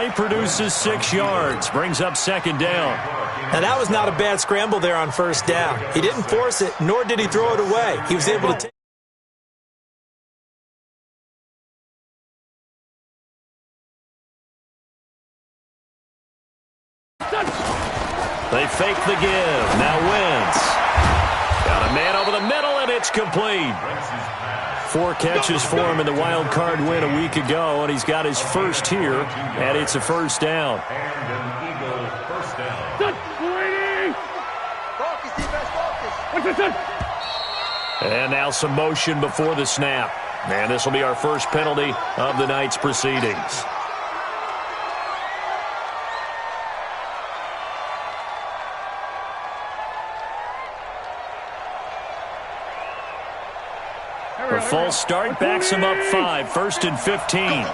He produces 6 yards, brings up second down. Now, that was not a bad scramble there on first down. He didn't force it, nor did he throw it away. He was able to take. They fake the give. Now Wentz. Got a man over the middle, and it's complete. 4 catches for him in the wild card win a week ago, and he's got his first here, and it's a first down. And an Eagle first down. And now some motion before the snap. And this will be our first penalty of the night's proceedings. The false start backs him up 5, 1st and 15.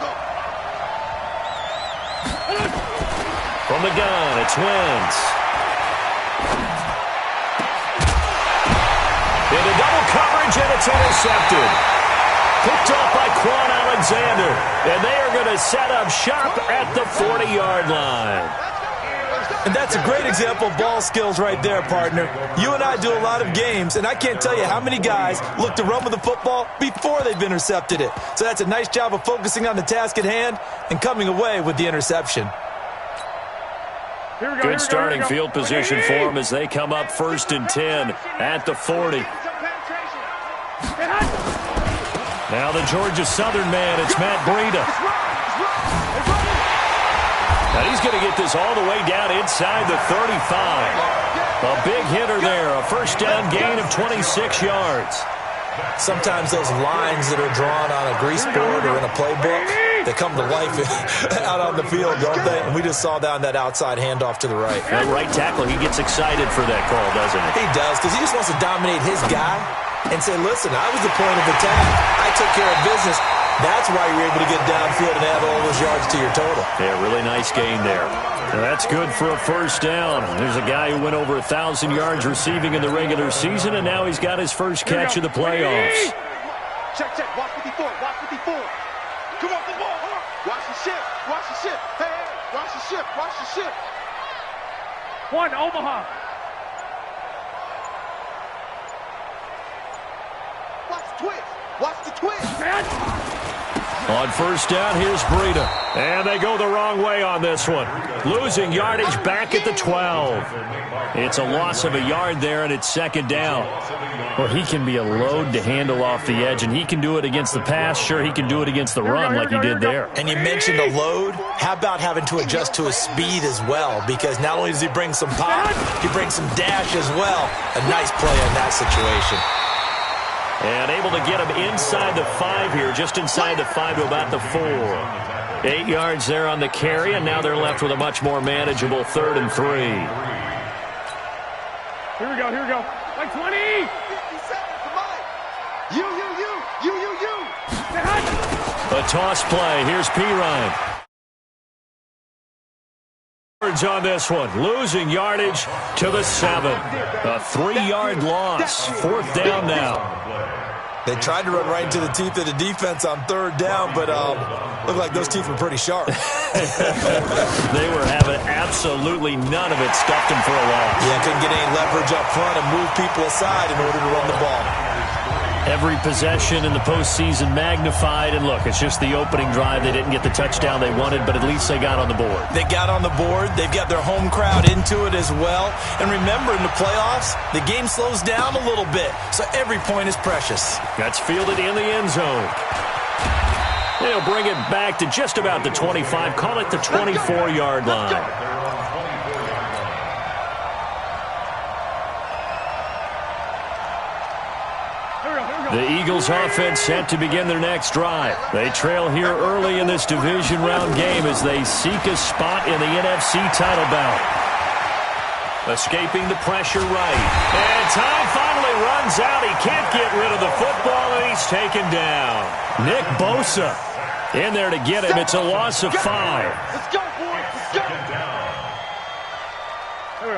From the gun, it's Wentz. Into double coverage, and it's intercepted. Picked off by Quan Alexander. And they are going to set up shop at the 40-yard line. And that's a great example of ball skills right there, partner. You and I do a lot of games, and I can't tell you how many guys look to run with the football before they've intercepted it. So that's a nice job of focusing on the task at hand and coming away with the interception. Good starting field position for them as they come up 1st and 10 at the 40. Now the Georgia Southern man, it's Matt Breida. Now he's going to get this all the way down inside the 35. A big hitter there, a first down gain of 26 yards. Sometimes those lines that are drawn on a grease board or in a playbook, they come to life out on the field, don't they? And we just saw that on that outside handoff to the right. That right tackle, he gets excited for that call, doesn't he? He does, because he just wants to dominate his guy and say, listen, I was the point of attack. I took care of business. That's why you're able to get downfield and add all those yards to your total. Yeah, really nice gain there. Now that's good for a first down. There's a guy who went over 1,000 yards receiving in the regular season, and now he's got his first catch of the playoffs. Check, check. Watch 54. Watch 54. Come on, come on. Watch the ship. Watch the ship. Hey, hey. Watch the ship. Watch the ship. 1, Omaha. Watch the twist. Watch the twist. On first down, here's Breida. And they go the wrong way on this one. Losing yardage back at the 12. It's a loss of a yard there, and it's second down. Well, he can be a load to handle off the edge, and he can do it against the pass. Sure, he can do it against the run like he did there. And you mentioned a load. How about having to adjust to his speed as well? Because not only does he bring some pop, he brings some dash as well. A nice play in that situation. And able to get him inside the 5 here, just inside the 5 to about the 4. 8 yards there on the carry, and now they're left with a much more manageable 3rd and 3. Here we go, here we go. Like 20! 57, come on. You. A toss play. Here's Pirine. On this one, losing yardage to the 7. A 3-yard loss. 4th down now. They tried to run right into the teeth of the defense on 3rd down, but looked like those teeth were pretty sharp. They were having absolutely none of it. Stuffed them for a loss. Yeah, couldn't get any leverage up front and move people aside in order to run the ball. Every possession in the postseason magnified, and look, it's just the opening drive. They didn't get the touchdown they wanted, but at least they got on the board. They got on the board. They've got their home crowd into it as well. And remember, in the playoffs, the game slows down a little bit, so every point is precious. That's fielded in the end zone. They'll bring it back to just about the 25, call it the 24-yard line. The Eagles offense set to begin their next drive. They trail here early in this division round game as they seek a spot in the NFC title bout. Escaping the pressure right. And time finally runs out. He can't get rid of the football, and he's taken down. Nick Bosa in there to get him. It's a loss of 5. Let's go, boys. Let's go.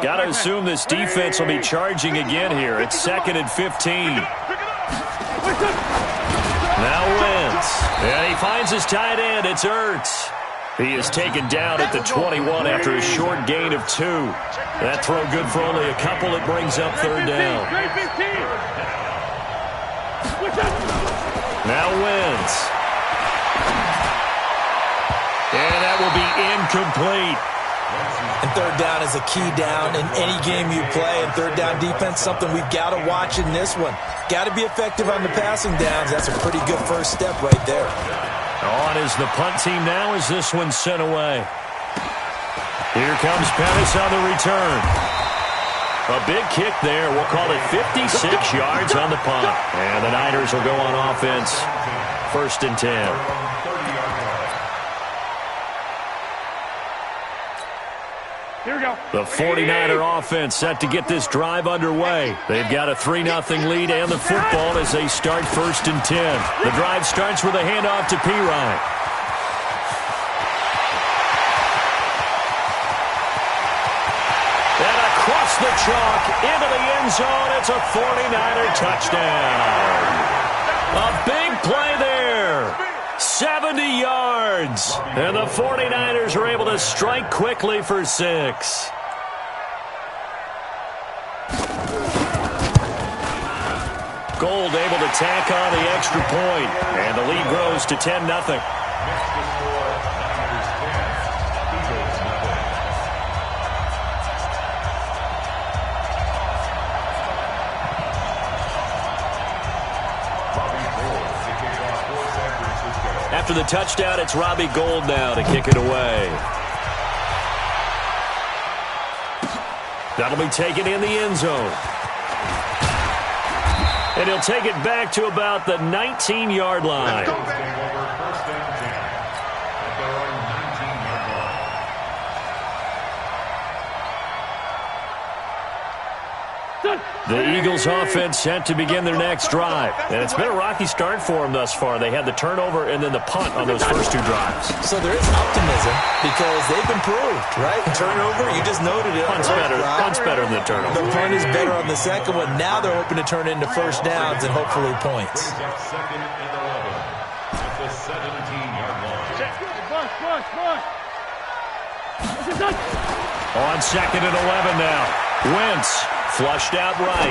Got to assume this defense will be charging again here. It's 2nd and 15. Now Wentz. And he finds his tight end. It's Ertz. He is taken down at the 21 after a short gain of 2. That throw good for only a couple. It brings up third down. Now wins. And that will be incomplete. And third down is a key down in any game you play. And third down defense, something we've got to watch in this one. Got to be effective on the passing downs. That's a pretty good first step right there. On is the punt team now as this one's sent away. Here comes Pettis on the return. A big kick there. We'll call it 56 yards on the punt. And the Niners will go on offense. 1st and 10. Here we go. The 49er offense set to get this drive underway. They've got a 3-0 lead and the football as they start 1st and 10. The drive starts with a handoff to Pirine. And across the chalk into the end zone. It's a 49er touchdown. A big play there. 70 yards. And the 49ers are able to strike quickly for 6. Gold able to tack on the extra point. And the lead grows to 10-0. After the touchdown, it's Robbie Gould now to kick it away. That'll be taken in the end zone. And he'll take it back to about the 19-yard line. The Eagles offense set to begin their next drive. And it's been a rocky start for them thus far. They had the turnover and then the punt on those first 2 drives. So there is optimism because they've improved, right? Turnover, you just noted it. Punt's better than the turnover. The punt is better on the second one. Now they're hoping to turn into first downs and hopefully points. On 2nd and 11 now. Wentz. Flushed out right.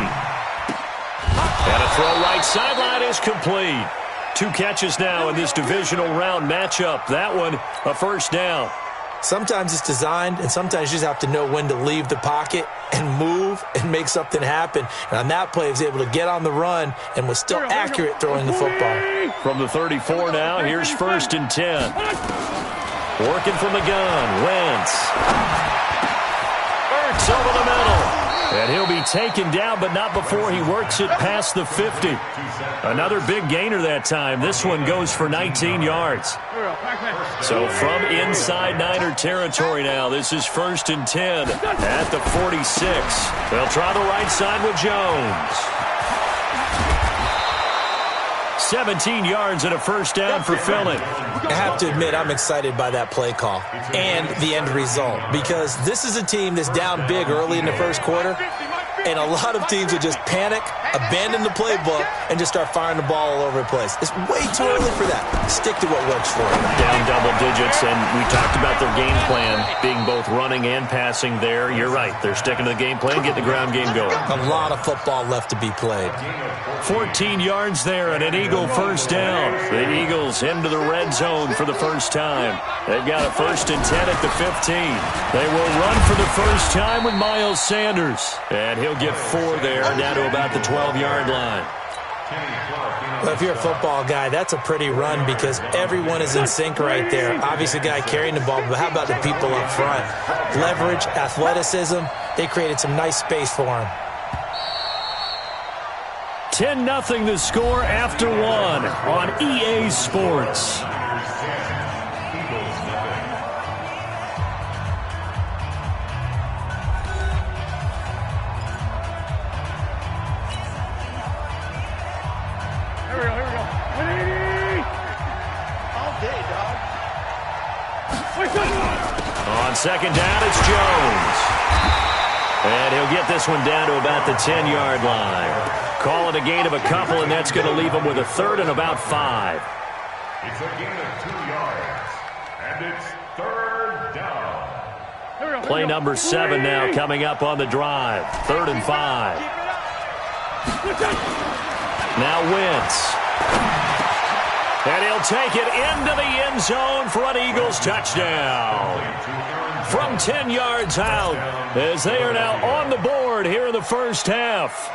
And a throw right sideline is complete. 2 catches now in this divisional round matchup. That one, a first down. Sometimes it's designed, and sometimes you just have to know when to leave the pocket and move and make something happen. And on that play, he was able to get on the run and was still accurate throwing the football. From the 34 now, here's 1st and 10. Working from the gun, Wentz. Ertz over the middle. And he'll be taken down, but not before he works it past the 50. Another big gainer that time. This one goes for 19 yards. So from inside Niner territory now, this is 1st and 10 at the 46. They'll try the right side with Jones. 17 yards and a first down for Philly. I have to admit, I'm excited by that play call and the end result because this is a team that's down big early in the first quarter, and a lot of teams will just panic, abandon the playbook, and just start firing the ball all over the place. It's way too early for that. Stick to what works for them. Down double digits, and we talked about their game plan being both running and passing there. You're right. They're sticking to the game plan, getting the ground game going. A lot of football left to be played. 14 yards there and an Eagle first down. The Eagles into the red zone for the first time. They've got a 1st and 10 at the 15. They will run for the first time with Miles Sanders. And he'll get 4 there, down to about the 12-yard line. Well, if you're a football guy, that's a pretty run because everyone is in sync right there. Obviously, the guy carrying the ball, but how about the people up front? Leverage, athleticism, they created some nice space for him. 10-0 the score after 1 on EA Sports. Here we go. 180! All day, dog. On 2nd down, it's Jones. And he'll get this one down to about the 10-yard line. Call it a gain of a couple, and that's going to leave him with a 3rd and about 5. It's a gain of 2 yards. And it's Third down. Play number 7 now coming up on the drive. 3rd and 5. Now Wentz. And he'll take it into the end zone for an Eagles touchdown. From 10 yards out, as they are now on the board here in the first half.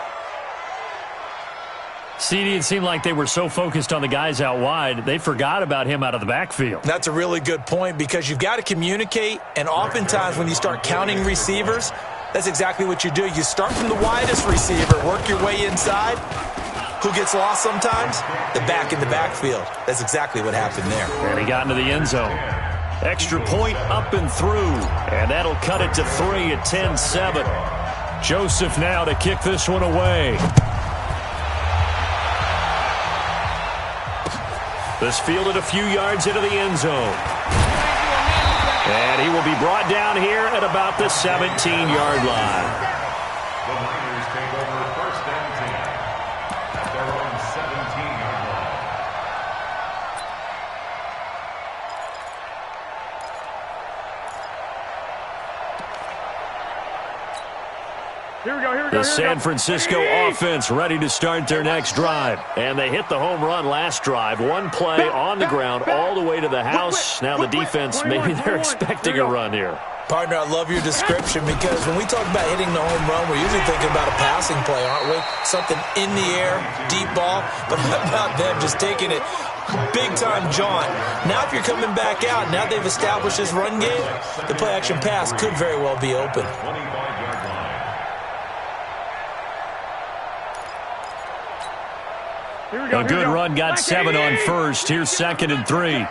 CD, it seemed like they were so focused on the guys out wide, they forgot about him out of the backfield. That's a really good point because you've got to communicate, and oftentimes when you start counting receivers, that's exactly what you do. You start from the widest receiver, work your way inside. Who gets lost sometimes? The back in the backfield. That's exactly what happened there. And he got into the end zone. Extra point up and through, and that'll cut it to 3 at 10-7. Joseph now to kick this one away. This fielded a few yards into the end zone. And he will be brought down here at about the 17-yard line. The Niners take over 1st and 10 at their own 17-yard line. The San Francisco offense ready to start their next drive. And they hit the home run last drive. One play on the ground all the way to the house. Now the defense, maybe they're expecting a run here. Partner, I love your description because when we talk about hitting the home run, we're usually thinking about a passing play, aren't we? Something in the air, deep ball. But how about them just taking it big-time jaunt? Now if you're coming back out, now they've established this run game, the play-action pass could very well be open. A good run got 7 on first. Here's 2nd and 3.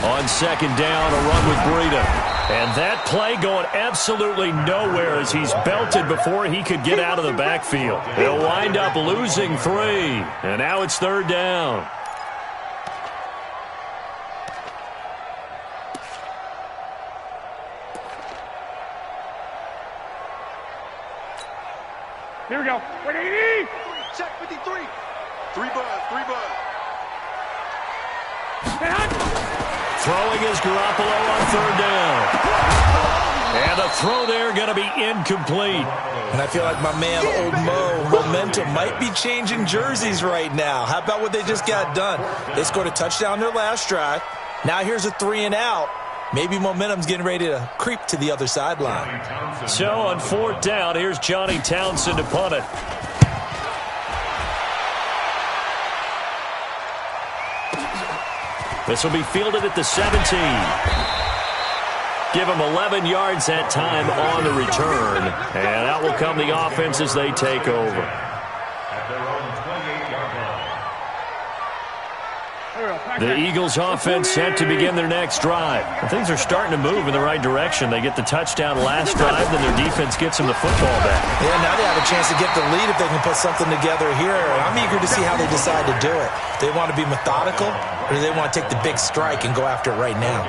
On 2nd down, a run with Breida. And that play going absolutely nowhere as he's belted before he could get out of the backfield. He'll wind up losing 3. And now it's 3rd down. Here we go. 180. Check 53. 3 buzz, 3 buzz. Throwing is Garoppolo on 3rd down. And the throw there going to be incomplete. And I feel like my man, Old Mo, momentum might be changing jerseys right now. How about what they just got done? They scored a touchdown their last drive. Now here's a 3 and out. Maybe momentum's getting ready to creep to the other sideline. So on 4th down, here's Johnny Townsend to punt it. This will be fielded at the 17. Give him 11 yards that time on the return. And out will come the offense as they take over. At their own 28-yard line. The Eagles offense set to begin their next drive. And things are starting to move in the right direction. They get the touchdown last drive, then their defense gets them the football back. Yeah, now they have a chance to get the lead if they can put something together here. I'm eager to see how they decide to do it. Do they want to be methodical, or do they want to take the big strike and go after it right now?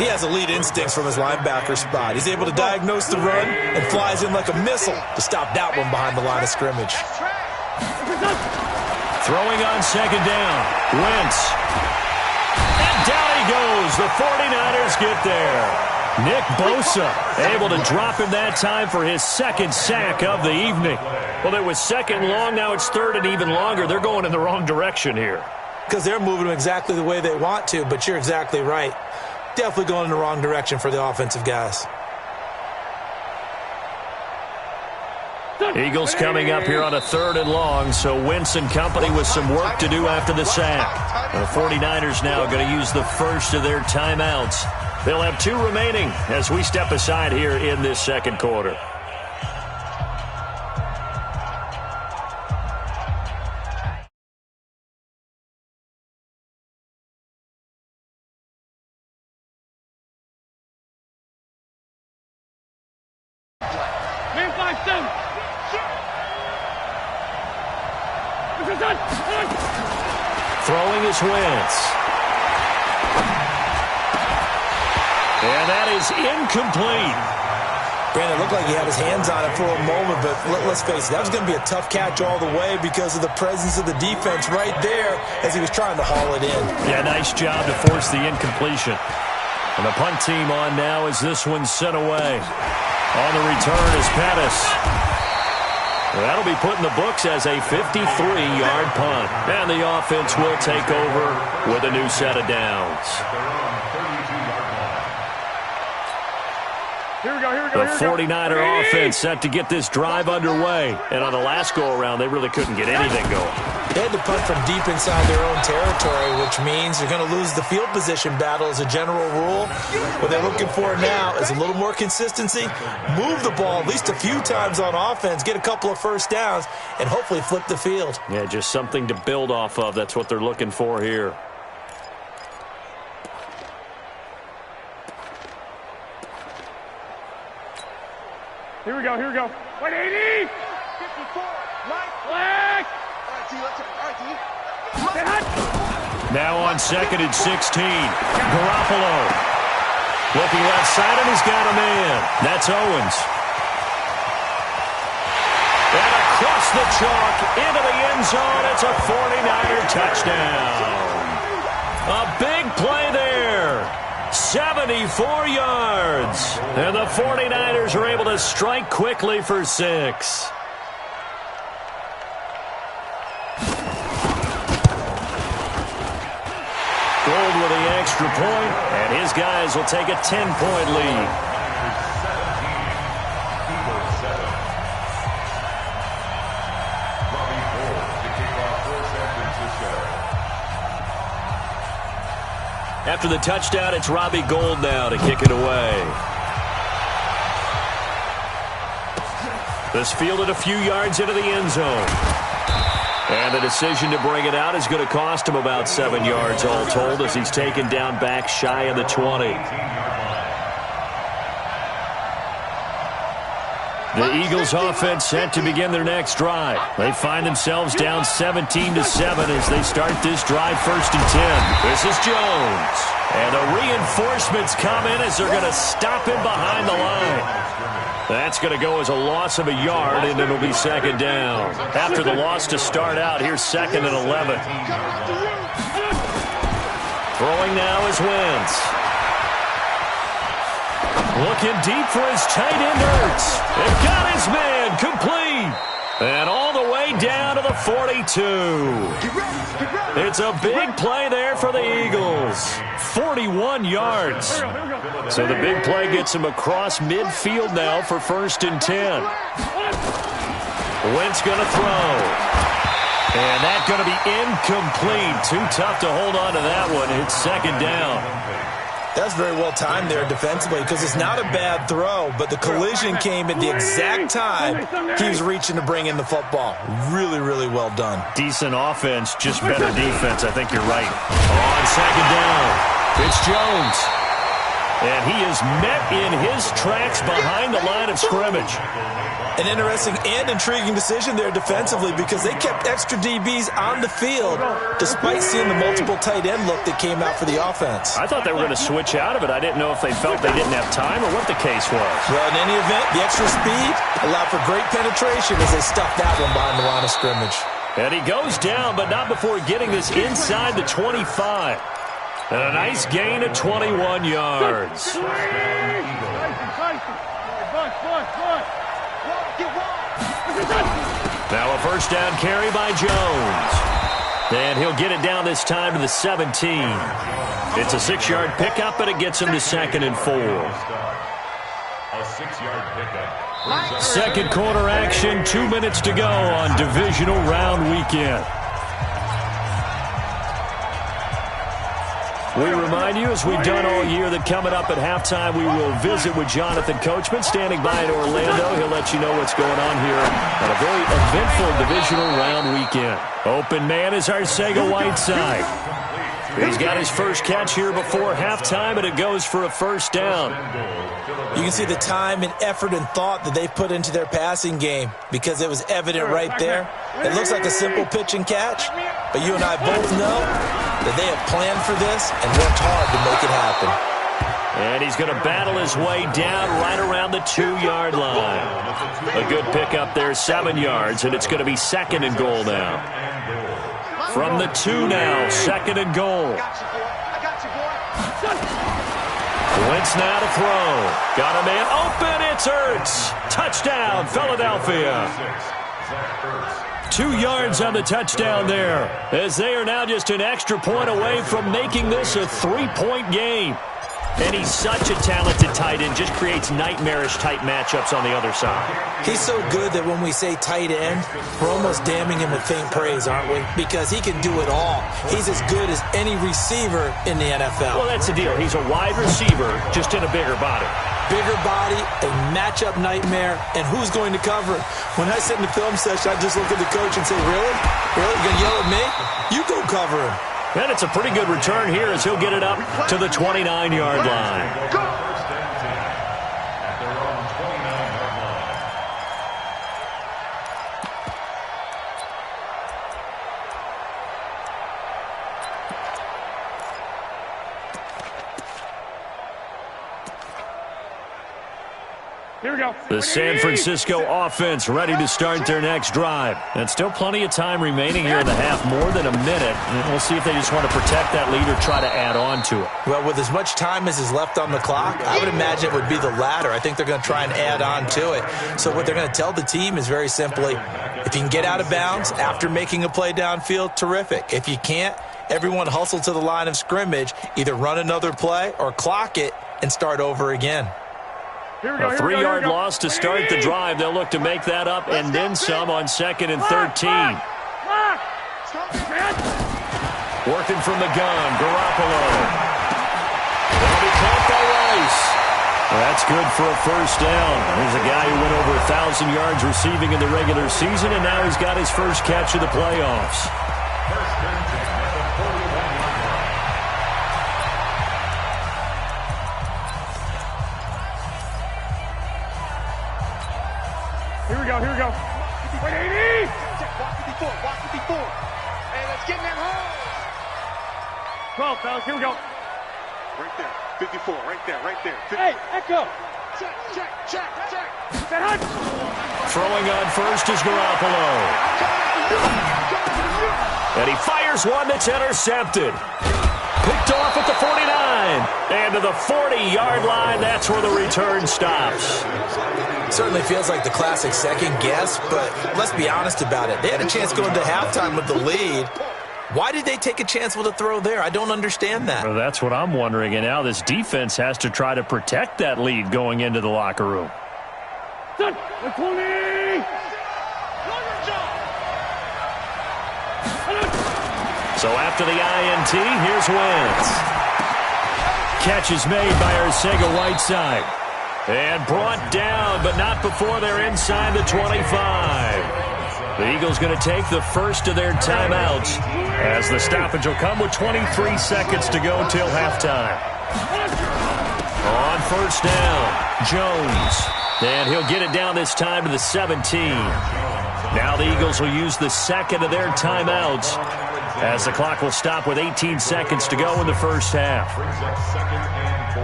He has elite instincts from his linebacker spot. He's able to diagnose the run and flies in like a missile to stop that one behind the line of scrimmage. Throwing on 2nd down. Wentz. And down he goes. The 49ers get there. Nick Bosa able to drop him that time for his 2nd sack of the evening. Well, it was 2nd long. Now it's 3rd and even longer. They're going in the wrong direction here. Because they're moving them exactly the way they want to, but you're exactly right. Definitely going in the wrong direction for the offensive guys. Eagles coming up here on a 3rd and long, so Wentz and company with some work to do after the sack. And the 49ers now going to use the first of their timeouts. They'll have 2 remaining as we step aside here in this 2nd quarter. Throwing is Wentz. And that is incomplete. Brandon, it looked like he had his hands on it for a moment, but let's face it, that was going to be a tough catch all the way because of the presence of the defense right there as he was trying to haul it in. Yeah, nice job to force the incompletion. And the punt team on now as this one's sent away. On the return is Pettis. That'll be put in the books as a 53-yard punt. And the offense will take over with a new set of downs. Here we go. The 49er offense set to get this drive underway. And on the last go-around, they really couldn't get anything going. They had to punt from deep inside their own territory, which means they're going to lose the field position battle as a general rule. What they're looking for now is a little more consistency, move the ball at least a few times on offense, get a couple of first downs, and hopefully flip the field. Yeah, just something to build off of. That's what they're looking for here. Here we go. Wait, 80! 54, Mike. Black! All right, T, let's go. All right, T. Now on 2nd and 16. Garoppolo. Looking left side, and he's got a man. That's Owens. And across the chalk into the end zone. It's a 49er touchdown. A big play there. 74 yards. And the 49ers are able to strike quickly for 6. Gold with the extra point, and his guys will take a 10-point lead. After the touchdown, it's Robbie Gould now to kick it away. This fielded a few yards into the end zone. And the decision to bring it out is going to cost him about 7 yards all told as he's taken down back shy of the 20. The Eagles offense set to begin their next drive. They find themselves down 17-7 as they start this drive 1st and 10. This is Jones. And the reinforcements come in as they're going to stop him behind the line. That's going to go as a loss of a yard, and it'll be 2nd down. After the loss to start out, here's 2nd and 11. Throwing now is Wentz. Looking deep for his tight end, Ertz. It got his man complete. And all the way down to the 42. It's a big play there for the Eagles. 41 yards. So the big play gets him across midfield now for 1st and 10. Wentz going to throw. And that's going to be incomplete. Too tough to hold on to that one. It's 2nd down. That's very well timed there defensively because it's not a bad throw, but the collision came at the exact time he was reaching to bring in the football. Really, really well done. Decent offense, just better defense. I think you're right. On 2nd down, it's Jones. And he is met in his tracks behind the line of scrimmage. An interesting and intriguing decision there defensively because they kept extra DBs on the field despite seeing the multiple tight end look that came out for the offense. I thought they were going to switch out of it. I didn't know if they felt they didn't have time or what the case was. Well, in any event, the extra speed allowed for great penetration as they stuffed that one behind the line of scrimmage. And he goes down, but not before getting this inside the 25. And a nice gain of 21 yards. Now a 1st down carry by Jones. And he'll get it down this time to the 17. It's a 6-yard pickup, and it gets him to 2nd and 4. A 6-yard pickup. 2nd quarter action, 2 minutes to go on divisional round weekend. We remind you, as we've done all year, that coming up at halftime, we will visit with Jonathan Coachman, standing by in Orlando. He'll let you know what's going on here on a very eventful divisional round weekend. Open man is Arcega-Whiteside. He's got his first catch here before halftime, and it goes for a 1st down. You can see the time and effort and thought that they put into their passing game because it was evident right there. It looks like a simple pitch and catch, but you and I both know that they have planned for this and worked hard to make it happen. And he's going to battle his way down right around the 2-yard line. A good pickup there, 7 yards, and it's going to be 2nd and goal now. From the 2 now, 2nd and goal. Wentz now to throw. Got a man open. It's Ertz. Touchdown, Philadelphia. 2 yards on the touchdown there, as they are now just an extra point away from making this a 3-point game. And he's such a talented tight end, just creates nightmarish-type matchups on the other side. He's so good that when we say tight end, we're almost damning him with faint praise, aren't we? Because he can do it all. He's as good as any receiver in the NFL. Well, that's the deal. He's a wide receiver, just in a bigger body. Bigger body, a matchup nightmare, and who's going to cover him? When I sit in the film session, I just look at the coach and say, really? Really? You going to yell at me? You go cover him. And it's a pretty good return here as he'll get it up to the 29-yard line. Here we go. The San Francisco offense ready to start their next drive. And still plenty of time remaining here in the half, more than a minute. And we'll see if they just want to protect that lead or try to add on to it. Well, with as much time as is left on the clock, I would imagine it would be the latter. I think they're going to try and add on to it. So what they're going to tell the team is very simply, if you can get out of bounds after making a play downfield, terrific. If you can't, everyone hustle to the line of scrimmage, either run another play or clock it and start over again. A 3-yard loss to start the drive. They'll look to make that up and then some on 2nd and 13. Working from the gun, Garoppolo. That'll be caught by Rice. That's good for a first down. There's a guy who went over 1,000 yards receiving in the regular season, and now he's got his first catch of the playoffs. Here we go. Wait, 80! Walk 54. Hey, let's get in that hole. 12, fellas, here we go. Right there, 54, right there. 50. Hey, Echo! Check. That hunt! Throwing on first is Garoppolo. And he fires one that's intercepted. Picked off at the 49. And to the 40-yard line, that's where the return stops. Certainly feels like the classic second guess, but let's be honest about it. They had a chance going to halftime with the lead. Why did they take a chance with a throw there? I don't understand that. Well, that's what I'm wondering. And now this defense has to try to protect that lead going into the locker room. Done. 20! So after the INT, here's Wentz. Catch is made by Arcega-Whiteside. And brought down, but not before they're inside the 25. The Eagles going to take the first of their timeouts as the stoppage will come with 23 seconds to go till halftime. On first down, Jones. And he'll get it down this time to the 17. Now the Eagles will use the second of their timeouts as the clock will stop with 18 seconds to go in the first half. Brings up 2nd and 4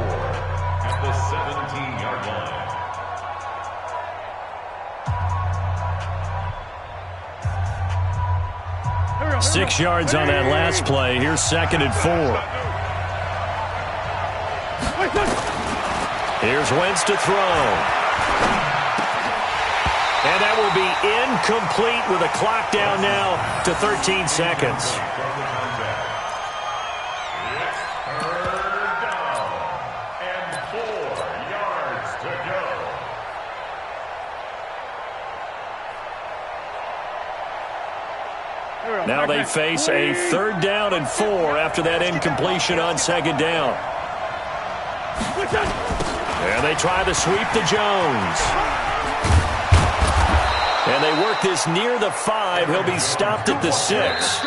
at the 17-yard line. 6 yards on that last play. Here's 2nd and 4. Here's Wentz to throw. And that will be incomplete with a clock down now to 13 seconds. It's third down and 4 yards to go. Now they face a 3rd down and 4 after that incompletion on 2nd down. And they try to sweep to Jones. And they work this near the 5. He'll be stopped at the 6.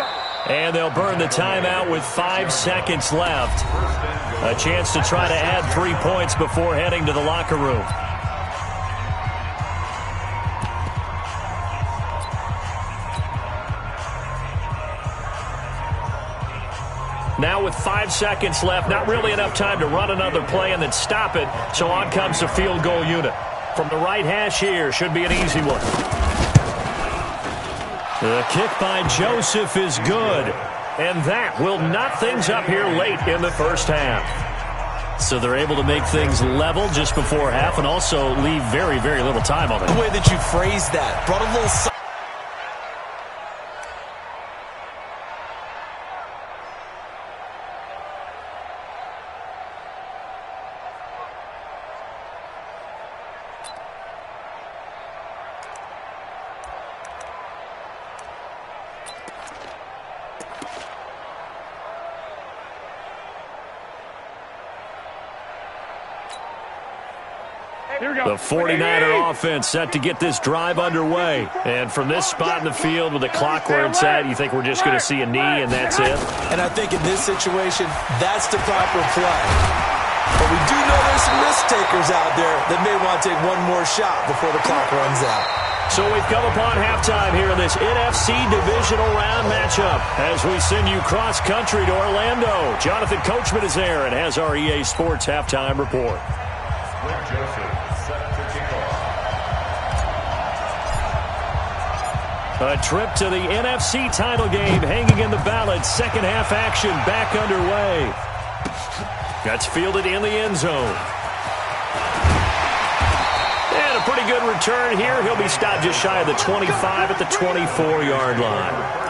And they'll burn the timeout with 5 seconds left. A chance to try to add 3 points before heading to the locker room. Now with 5 seconds left, not really enough time to run another play and then stop it. So on comes the field goal unit. From the right hash here, should be an easy one. The kick by Joseph is good. And that will knot things up here late in the first half. So they're able to make things level just before half and also leave very, very little time on it. The way that you phrased that brought a little... The 49er offense set to get this drive underway. And from this spot in the field with the clock where it's at, you think we're just going to see a knee and that's it? And I think in this situation, that's the proper play. But we do know there's some risk takers out there that may want to take one more shot before the clock runs out. So we've come upon halftime here in this NFC Divisional Round matchup as we send you cross-country to Orlando. Jonathan Coachman is there and has our EA Sports halftime report. A trip to the NFC title game hanging in the balance. Second half action back underway. That's fielded in the end zone. And a pretty good return here. He'll be stopped just shy of the 25 at the 24-yard line.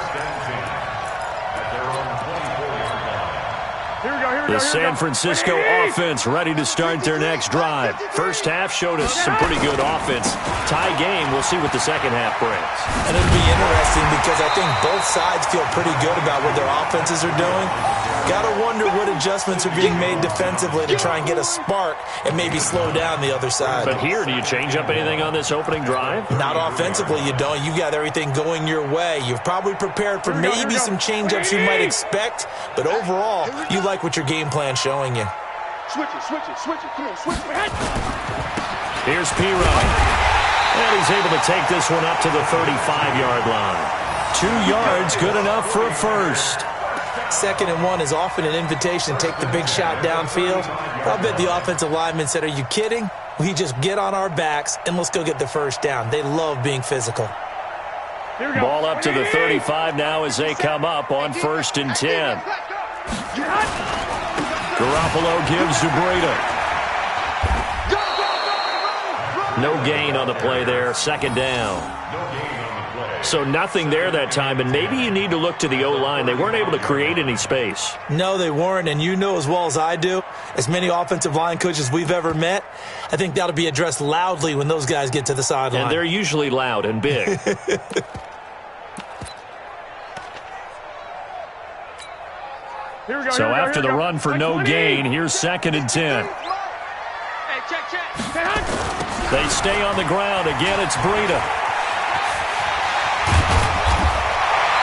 The San Francisco offense ready to start their next drive. First half showed us some pretty good offense. Tie game. We'll see what the second half brings. And it'll be interesting because I think both sides feel pretty good about what their offenses are doing. Got to wonder what adjustments are being made defensively to try and get a spark and maybe slow down the other side. But here, do you change up anything on this opening drive? Not offensively, you don't. You got everything going your way. You've probably prepared for maybe some change-ups you might expect, but overall, you like what your game plan's showing you. Switch it. Come on, switch it. Here's Pirro. And he's able to take this one up to the 35-yard line. 2 yards, good enough for a first. 2nd and 1 is often an invitation to take the big shot downfield. I'll bet the offensive lineman said, are you kidding? We just get on our backs and let's go get the first down. They love being physical. Ball up to the 35 now as they come up on 1st and 10. Garoppolo gives to Breida. No gain on the play there. 2nd down. So nothing there that time, and maybe you need to look to the O-line. They weren't able to create any space. No, they weren't, and you know as well as I do, as many offensive line coaches we've ever met, I think that'll be addressed loudly when those guys get to the sideline. And they're usually loud and big. So after the run for no gain, here's 2nd and 10. They stay on the ground. Again, it's Breida.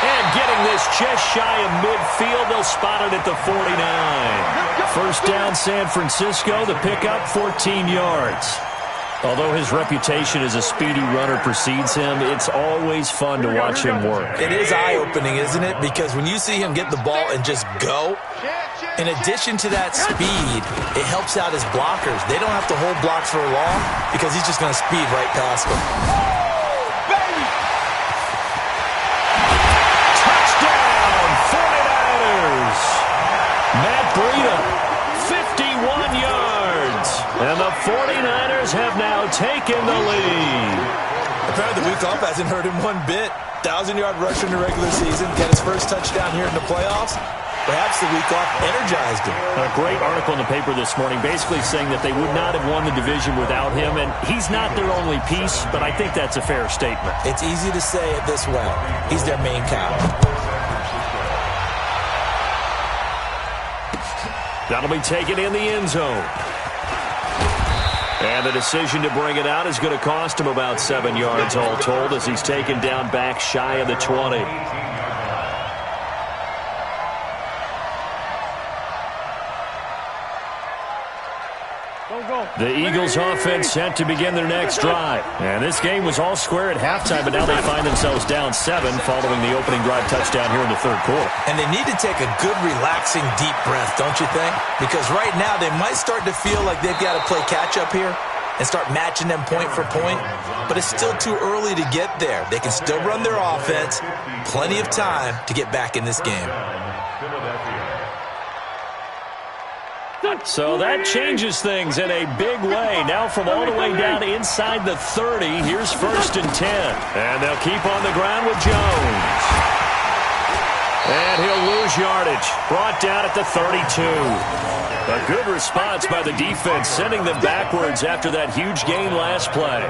And getting this just shy of midfield, they'll spot it at the 49. First down, San Francisco. The pickup, 14 yards. Although his reputation as a speedy runner precedes him, it's always fun to watch him work. It is eye-opening, isn't it? Because when you see him get the ball and just go, in addition to that speed, it helps out his blockers. They don't have to hold blocks for long because he's just going to speed right past them. Touchdown, 49ers! Matt Breida, 51 yards. And the 49ers have now taken the lead. Apparently the week off hasn't hurt him one bit. 1,000-yard rusher in the regular season, get his first touchdown here in the playoffs. Perhaps the week off energized him. A great article in the paper this morning basically saying that they would not have won the division without him, and he's not their only piece, but I think that's a fair statement. It's easy to say it this way. He's their main cow. That'll be taken in the end zone. And the decision to bring it out is going to cost him about 7 yards all told as he's taken down back shy of the 20. The Eagles offense set to begin their next drive. And this game was all square at halftime, but now they find themselves down 7 following the opening drive touchdown here in the third quarter. And they need to take a good, relaxing, deep breath, don't you think? Because right now they might start to feel like they've got to play catch-up here and start matching them point for point. But it's still too early to get there. They can still run their offense. Plenty of time to get back in this game. So that changes things in a big way. Now from all the way down inside the 30, here's 1st and 10. And they'll keep on the ground with Jones. And he'll lose yardage. Brought down at the 32. A good response by the defense, sending them backwards after that huge gain last play.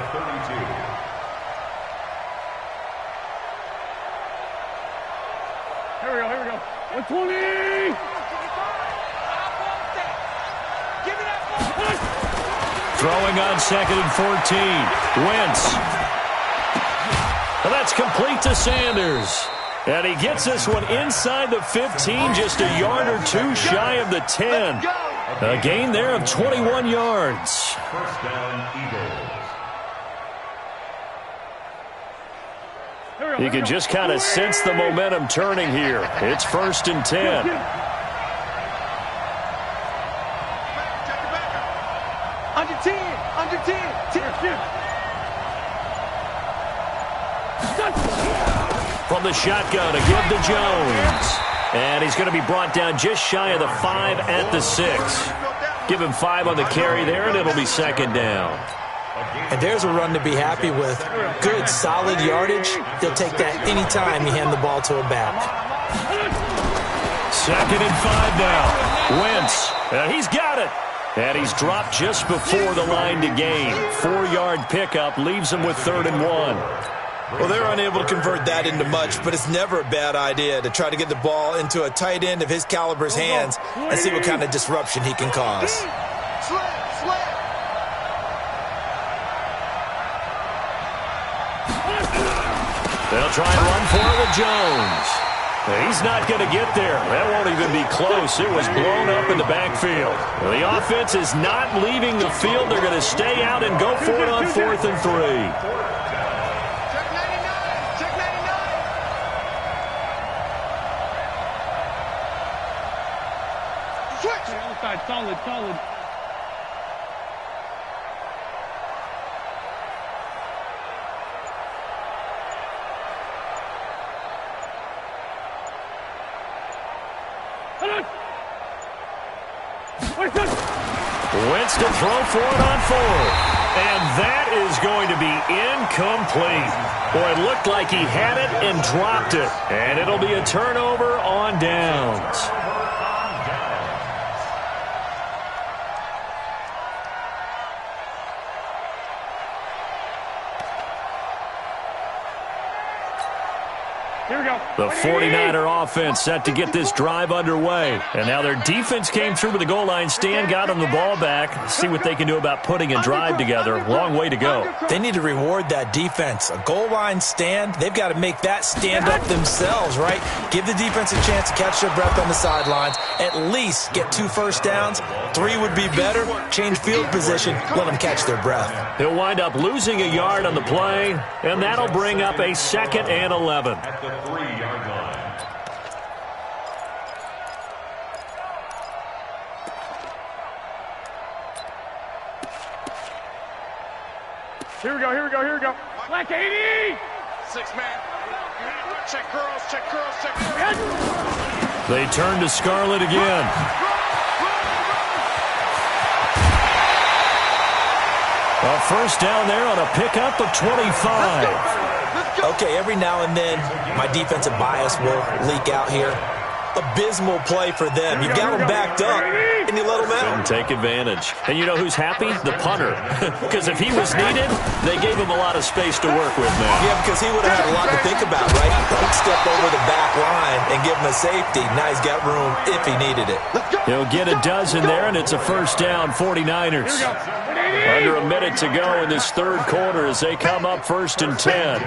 Here we go. 120! Throwing on 2nd and 14. Wentz. And that's complete to Sanders. And he gets this one inside the 15, just a yard or two shy of the 10. A gain there of 21 yards. First down, Eagles. You can just kind of sense the momentum turning here. It's 1st and 10. Under 10. From the shotgun, a give to Jones. And he's going to be brought down just shy of the 5 at the 6. Give him 5 on the carry there, and it'll be 2nd down. And there's a run to be happy with. Good, solid yardage. He'll take that any time you hand the ball to a back. 2nd and 5 now. Wentz, and he's got it. And he's dropped just before the line to gain. 4-yard pickup leaves him with 3rd and 1. Well, they're unable to convert that into much, but it's never a bad idea to try to get the ball into a tight end of his caliber's hands and see what kind of disruption he can cause. They'll try and run for it with Jones. He's not going to get there. That won't even be close. It was blown up in the backfield. The offense is not leaving the field. They're going to stay out and go for it on 4th and 3. Solid. Wentz to throw for it on 4th. And that is going to be incomplete. Boy, it looked like he had it and dropped it. And it'll be a turnover on downs. Here we go. The 49er offense set to get this drive underway. And now their defense came through with the goal line stand, got them the ball back. See what they can do about putting a drive together. Long way to go. They need to reward that defense. A goal line stand, they've got to make that stand up themselves, right? Give the defense a chance to catch their breath on the sidelines. At least get 2 first downs. 3 would be better. Change field position. Let them catch their breath. He'll wind up losing a yard on the play, and that'll bring up a 2nd and 11. At the 3-yard line. Here we go. Black 80! 6-man. Check girls. They turn to Scarlett again. A first down there on a pickup of 25. Okay, every now and then, my defensive bias will leak out here. Abysmal play for them. You got them backed up, and you let them out. Couldn't take advantage. And you know who's happy? The punter. Because if he was needed, they gave him a lot of space to work with now. Yeah, because he would have had a lot to think about, right? Don't step over the back line and give him a safety. Now he's got room if he needed it. He'll get a dozen there, and it's a first down, 49ers. Under a minute to go in this third quarter as they come up 1st and 10.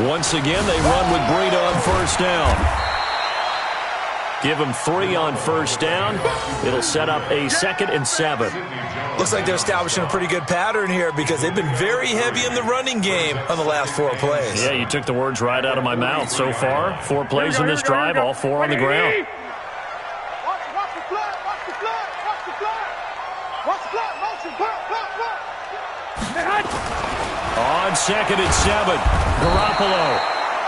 Once again, they run with Breida on first down. Give them 3 on first down. It'll set up a 2nd and 7. Looks like they're establishing a pretty good pattern here because they've been very heavy in the running game on the last 4 plays. Yeah, you took the words right out of my mouth. So far, 4 plays in this drive, all 4 on the ground. Watch the blood, watch the blood, watch the blood. Watch the blood, motion, blood. On 2nd and 7, Garoppolo.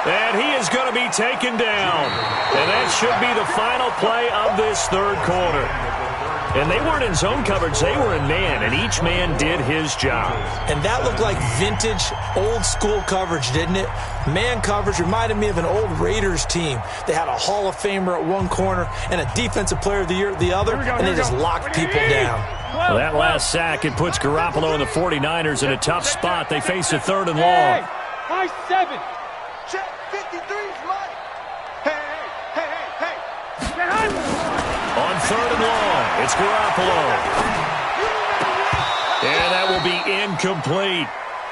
And he is going to be taken down. And that should be the final play of this 3rd quarter. And they weren't in zone coverage, they were in man, and each man did his job. And that looked like vintage, old-school coverage, didn't it? Man coverage reminded me of an old Raiders team. They had a Hall of Famer at one corner and a Defensive Player of the Year at the other, and they just locked people down. Well, that last sack, it puts Garoppolo and the 49ers in a tough spot. They face a 3rd and long. High 7. Check 53's right. Hey. On 3rd and long, it's Garoppolo. And that will be incomplete.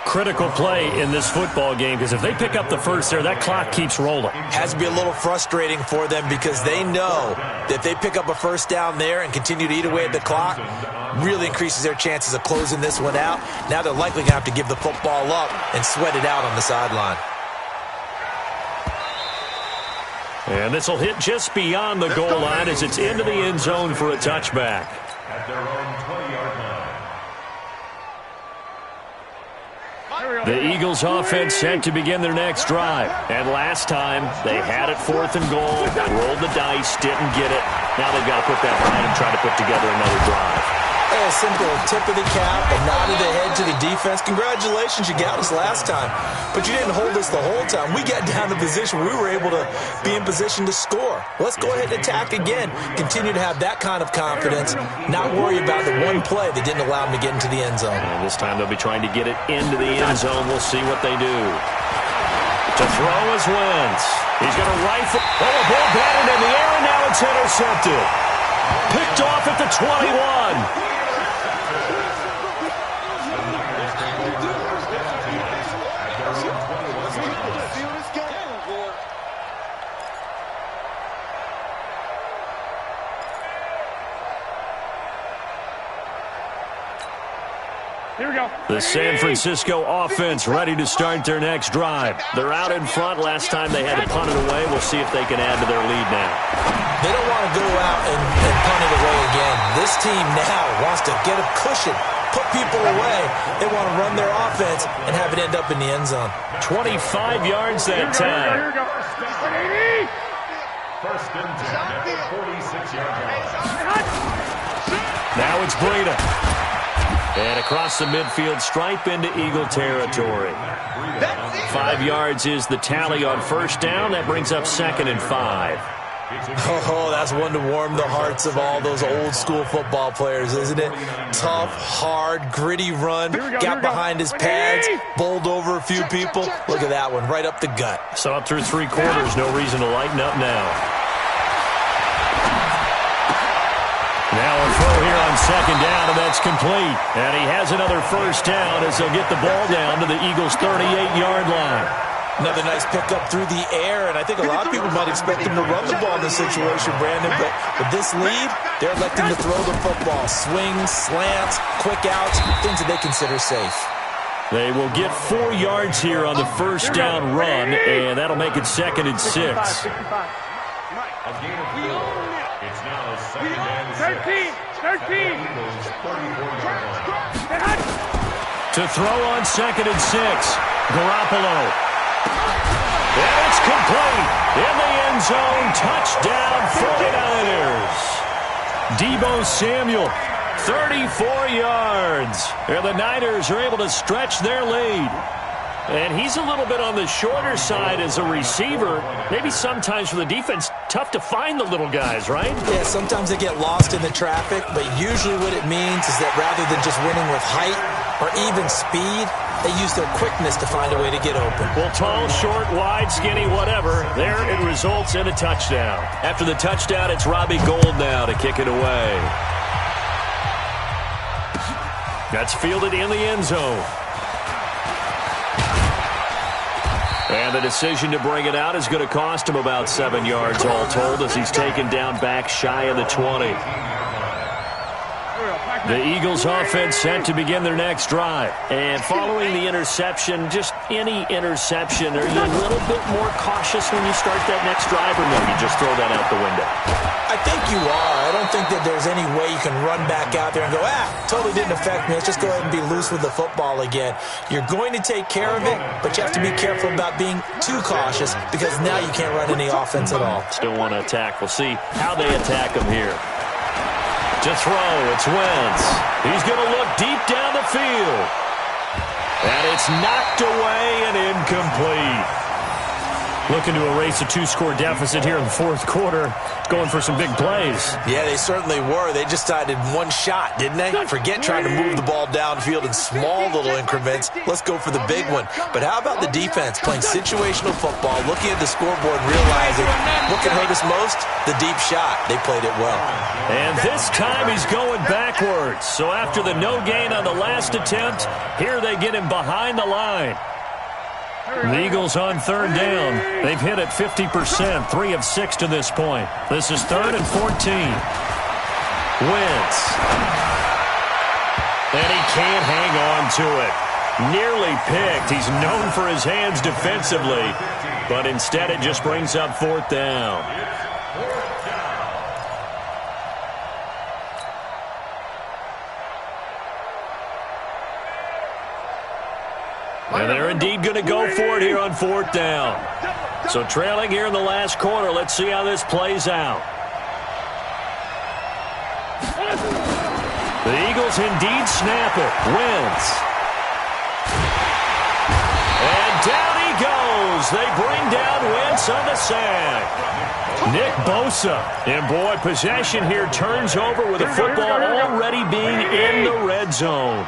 Critical play in this football game because if they pick up the first there, that clock keeps rolling. Has to be a little frustrating for them because they know that if they pick up a first down there and continue to eat away at the clock, really increases their chances of closing this one out. Now they're likely going to have to give the football up and sweat it out on the sideline. And this will hit just beyond the goal line as it's into the end zone for a touchback. At their own 20-yard line. The Eagles offense set to begin their next drive. And last time, they had it 4th and goal, rolled the dice, didn't get it. Now they've got to put that right and try to put together another drive. A simple tip of the cap, a nod of the head to the defense. Congratulations, you got us last time. But you didn't hold us the whole time. We got down to position where we were able to be in position to score. Let's go ahead and attack again. Continue to have that kind of confidence, not worry about the one play that didn't allow them to get into the end zone. And this time they'll be trying to get it into the end zone. We'll see what they do. To throw is Wentz. He's going to rifle. Oh, a ball batted in the air, and now it's intercepted. Picked off at the 21. Here we go. The San Francisco offense ready to start their next drive. They're out in front. Last time they had to punt it away. We'll see if they can add to their lead now. They don't want to go out and punt it away again. This team now wants to get a cushion, put people away. They want to run their offense and have it end up in the end zone. 25 yards that time. Here we go. 1st and 10 at the 46-yard line. Now it's Breida. And across the midfield stripe into Eagle territory. 5 yards is the tally on first down. That brings up 2nd and 5. Oh, that's one to warm the hearts of all those old-school football players, isn't it? Tough, hard, gritty run, got behind his pads, bowled over a few people. Look at that one, right up the gut. So up through 3 quarters, no reason to lighten up now. Now a throw here on 2nd down, and that's complete. And he has another first down as they'll get the ball down to the Eagles' 38-yard line. Another nice pickup through the air, and I think a lot of people might expect them to run the ball in this situation, Brandon, but with this lead, they're electing to throw the football. Swings, slants, quick outs, things that they consider safe. They will get 4 yards here on the first down run, and that'll make it 2nd and 6. A gain of 4. It's now 2nd and 6. 13. Eagles 34-yard line. To throw on 2nd and 6. Garoppolo. And it's complete. In the end zone. Touchdown 49ers. Deebo Samuel. 34 yards. And the Niners are able to stretch their lead. And he's a little bit on the shorter side as a receiver. Maybe sometimes for the defense, tough to find the little guys, right? Yeah, sometimes they get lost in the traffic, but usually what it means is that rather than just winning with height or even speed, they use their quickness to find a way to get open. Well, tall, short, wide, skinny, whatever, there it results in a touchdown. After the touchdown, it's Robbie Gould now to kick it away. That's fielded in the end zone. And the decision to bring it out is going to cost him about 7 yards all told as he's taken down back shy of the 20. The Eagles offense set to begin their next drive. And following the interception, just any interception, are you a little bit more cautious when you start that next drive, or no, you just throw that out the window? I think you are. I don't think that there's any way you can run back out there and go, totally didn't affect me. Let's just go ahead and be loose with the football again. You're going to take care of it, but you have to be careful about being too cautious because now you can't run any offense at all. Still want to attack. We'll see how they attack him here. To throw, it's Wentz. He's going to look deep down the field. And it's knocked away and incomplete. Looking to erase a 2-score deficit here in the fourth quarter. Going for some big plays. Yeah, they certainly were. They just decided one shot, didn't they? Forget trying to move the ball downfield in small little increments. Let's go for the big one. But how about the defense playing situational football, looking at the scoreboard and realizing what can hurt us most? The deep shot. They played it well. And this time he's going backwards. So after the no gain on the last attempt, here they get him behind the line. The Eagles on third down. They've hit it 50%, 3 of 6 to this point. This is 3rd and 14. Wentz. And he can't hang on to it. Nearly picked. He's known for his hands defensively, but instead it just brings up 4th down. And they're indeed going to go for it here on 4th down. So trailing here in the last quarter. Let's see how this plays out. The Eagles indeed snap it. Wentz. And down he goes. They bring down Wentz on the sack. Nick Bosa. And boy, possession here turns over with the football already being in the red zone.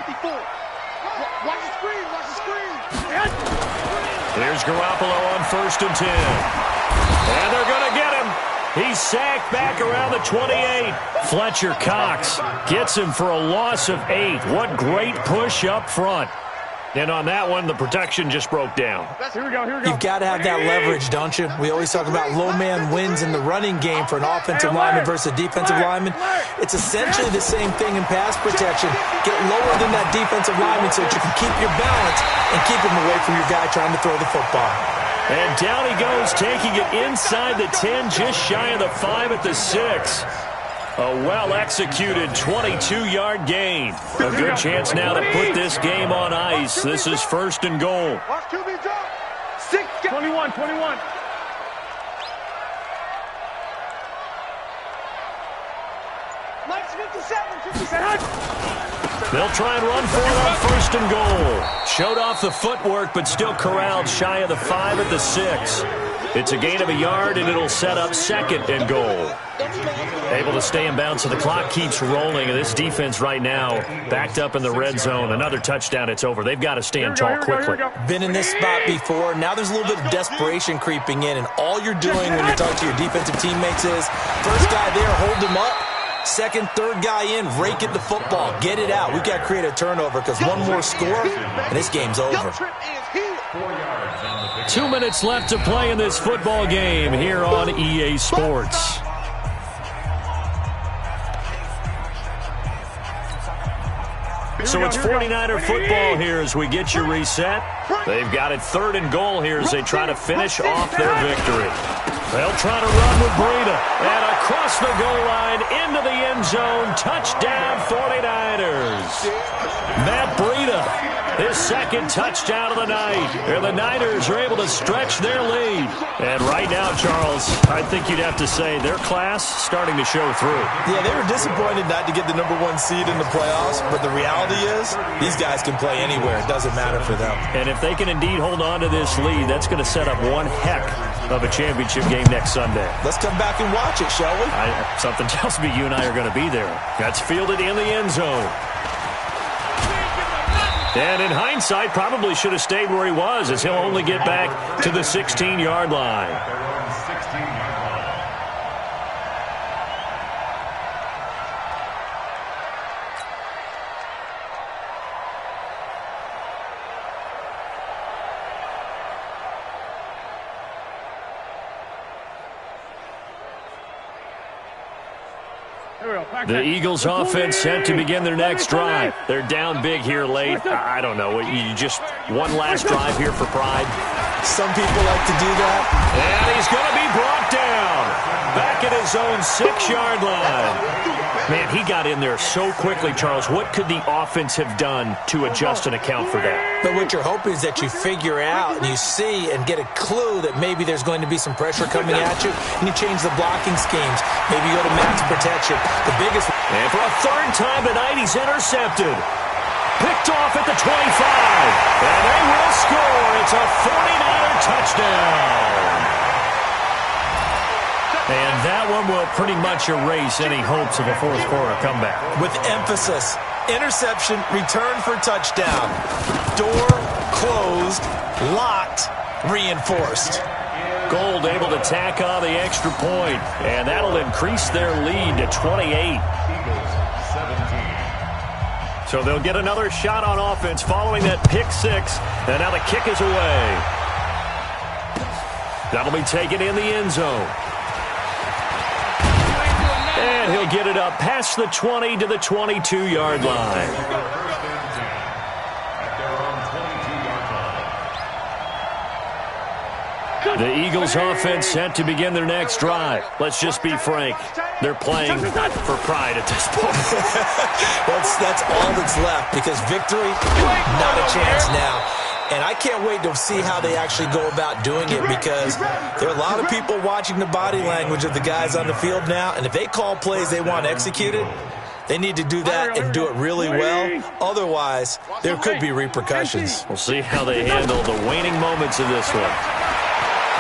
Here's Garoppolo on 1st and 10. And they're going to get him. He's sacked back around the 28. Fletcher Cox gets him for a loss of 8. What great push up front. And on that one, the protection just broke down. Here we go. You've got to have that leverage, don't you? We always talk about low man wins in the running game for an offensive lineman versus a defensive lineman. It's essentially the same thing in pass protection. Get lower than that defensive lineman so that you can keep your balance and keep him away from your guy trying to throw the football. And down he goes, taking it inside the 10, just shy of the 5 at the 6. A well-executed 22-yard gain. A good chance now to put this game on ice. This is 1st and goal. 21. Mike's 57. They'll try and run for it on 1st and goal. Showed off the footwork, but still corralled shy of the 5 at the 6. It's a gain of a yard, and it'll set up 2nd and goal. Able to stay in bounds, so the clock keeps rolling. And this defense right now backed up in the red zone. Another touchdown, it's over. They've got to stand tall quickly. Been in this spot before. Now there's a little bit of desperation creeping in, and all you're doing when you're talking to your defensive teammates is, first guy there, hold him up. 2nd, 3rd guy in, rake at the football. Get it out. We've got to create a turnover because one more score, and this game's over. 2 minutes left to play in this football game here on EA Sports. So it's 49er football here as we get you reset. They've got it 3rd and goal here as they try to finish off their victory. They'll try to run with Breida. And across the goal line into the end zone. Touchdown 49ers. Matt Breida. His 2nd touchdown of the night. And the Niners are able to stretch their lead. And right now, Charles, I think you'd have to say their class starting to show through. Yeah, they were disappointed not to get the #1 seed in the playoffs, but the reality is these guys can play anywhere. It doesn't matter for them. And if they can indeed hold on to this lead, that's going to set up one heck of a championship game next Sunday. Let's come back and watch it, shall we? Something tells me you and I are going to be there. That's fielded in the end zone. And in hindsight, probably should have stayed where he was, as he'll only get back to the 16-yard line. The Eagles offense set to begin their next drive. They're down big here late. I don't know. You just one last drive here for pride. Some people like to do that. And he's going to be brought down. Back at his own 6-yard line. Man, he got in there so quickly, Charles. What could the offense have done to adjust and account for that? But what you're hoping is that you figure out and you see and get a clue that maybe there's going to be some pressure coming at you, and you change the blocking schemes. Maybe you go to max protection. The biggest... And for a third time tonight, he's intercepted. Picked off at the 25. And they will score. It's a 49er touchdown. And that one will pretty much erase any hopes of a fourth quarter comeback. With emphasis, interception, return for touchdown. Door closed, locked, reinforced. Gold able to tack on the extra point, and that'll increase their lead to 28. So they'll get another shot on offense following that pick six, and now the kick is away. That'll be taken in the end zone. And he'll get it up past the 20 to the 22-yard line. The Eagles offense set to begin their next drive. Let's just be frank. They're playing for pride at this point. That's all that's left, because victory, not a chance now. And I can't wait to see how they actually go about doing it, because there are a lot of people watching the body language of the guys on the field now, and if they call plays they want executed, they need to do that and do it really well. Otherwise, there could be repercussions. We'll see how they handle the waning moments of this one.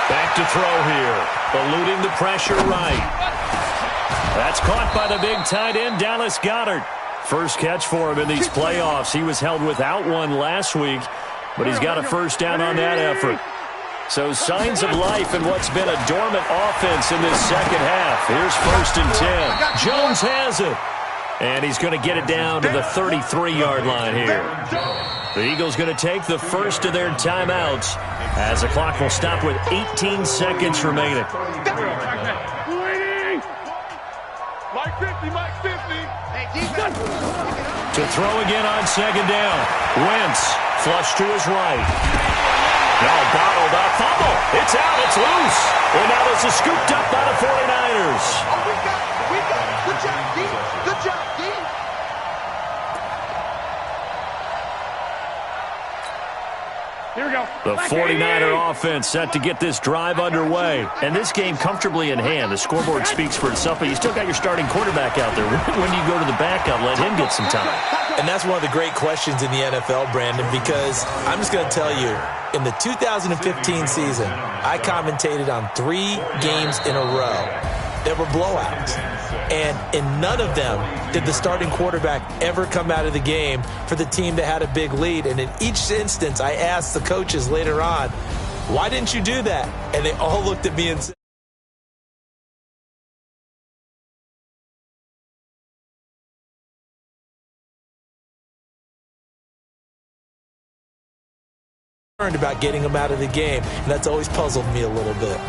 Back to throw here, eluding the pressure right. That's caught by the big tight end, Dallas Goedert. First catch for him in these playoffs. He was held without one last week, but he's got a first down on that effort. So signs of life in what's been a dormant offense in this second half. Here's 1st and 10. Jones has it. And he's going to get it down to the 33-yard line here. The Eagles going to take the first of their timeouts as the clock will stop with 18 seconds remaining. Mike 50, Mike 50. Hey, to throw again on second down. Wentz flush to his right. Now bottled up. Fumble. It's out. It's loose. And now this is scooped up by the 49ers. Oh, we got it. Good job, D. Good job, D. Here we go. The 49er offense set to get this drive underway. And this game comfortably in hand. The scoreboard speaks for itself, but you still got your starting quarterback out there. When do you go to the backup, let him get some time? And that's one of the great questions in the NFL, Brandon, because I'm just going to tell you, in the 2015 season, I commentated on 3 games in a row that were blowouts. And in none of them did the starting quarterback ever come out of the game for the team that had a big lead. And in each instance, I asked the coaches later on, why didn't you do that? And they all looked at me and said, about getting them out of the game. And that's always puzzled me a little bit.